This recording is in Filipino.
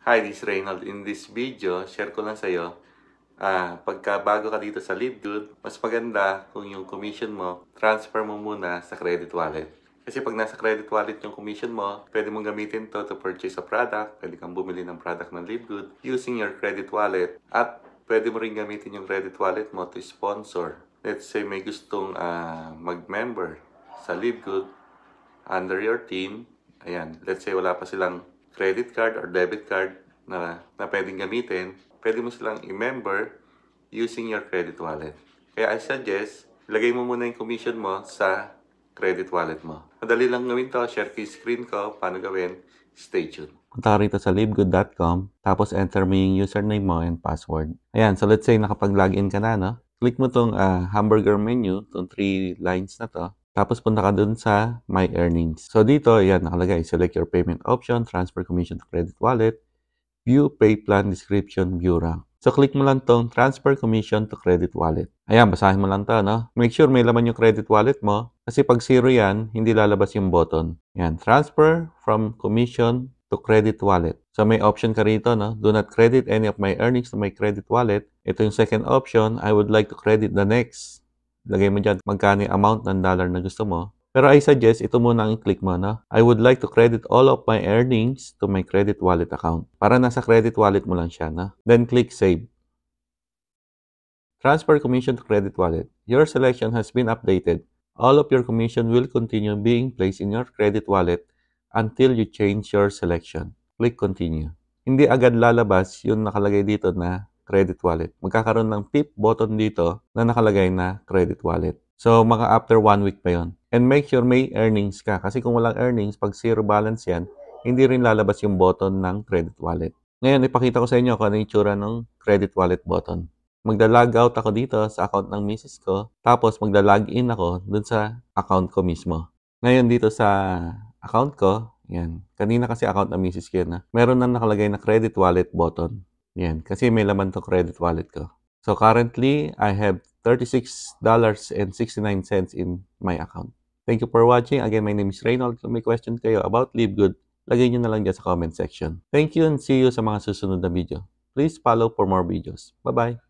Hi, this is Reynald. In this video, share ko lang sa'yo, pagka bago ka dito sa Livegood, mas maganda kung yung commission mo, transfer mo muna sa credit wallet. Kasi pag nasa credit wallet yung commission mo, pwede mong gamitin to purchase a product, pwede kang bumili ng product ng Livegood using your credit wallet, at pwede mo rin gamitin yung credit wallet mo to sponsor. Let's say may gustong mag-member sa Livegood under your team. Ayan, let's say wala pa silang credit card or debit card na pwedeng gamitin, pwede mo silang i-member using your credit wallet. Kaya I suggest, ilagay mo muna yung commission mo sa credit wallet mo. Madali lang gawin to, share ko yung screen ko, paano gawin, stay tuned. Punta ka rito sa livegood.com, tapos enter mo yung username mo and password. Ayan, so let's say nakapag-login ka na, no? Click mo tong hamburger menu, tong 3 lines na to. Tapos punta ka dun sa My Earnings. So dito, ayan, nakalagay, select your payment option, transfer commission to credit wallet, view pay plan description, view rank. So click mo lang tong transfer commission to credit wallet. Ayan, basahin mo lang to, no? Make sure may laman yung credit wallet mo kasi pag 0 yan, hindi lalabas yung button. Ayan, transfer from commission to credit wallet. So may option ka rito, no? Do not credit any of my earnings to my credit wallet. Ito yung second option, I would like to credit the next. Lagay mo dyan magkano yung amount ng dollar na gusto mo. Pero I suggest, ito muna ang i-click mo, no? I would like to credit all of my earnings to my credit wallet account. Para nasa credit wallet mo lang siya, no? Then click Save. Transfer commission to credit wallet. Your selection has been updated. All of your commission will continue being placed in your credit wallet until you change your selection. Click Continue. Hindi agad lalabas yung nakalagay dito na credit wallet. Magkakaroon ng pip button dito na nakalagay na credit wallet. So, mga after 1 week pa yon. And make sure may earnings ka. Kasi kung walang earnings, pag zero balance yan, hindi rin lalabas yung button ng credit wallet. Ngayon, ipakita ko sa inyo kung ano yung tsura ng credit wallet button. Magda-log out ako dito sa account ng misis ko. Tapos, magda-log in ako dun sa account ko mismo. Ngayon, dito sa account ko, yan. Kanina kasi account ng misis ko yan. Meron na nakalagay na credit wallet button. Yan, kasi may laman to credit wallet ko. So currently, I have $36.69 in my account. Thank you for watching. Again, my name is Reynald. Kung may question kayo about Livegood, lagay nyo na lang dyan sa comment section. Thank you and see you sa mga susunod na video. Please follow for more videos. Bye-bye!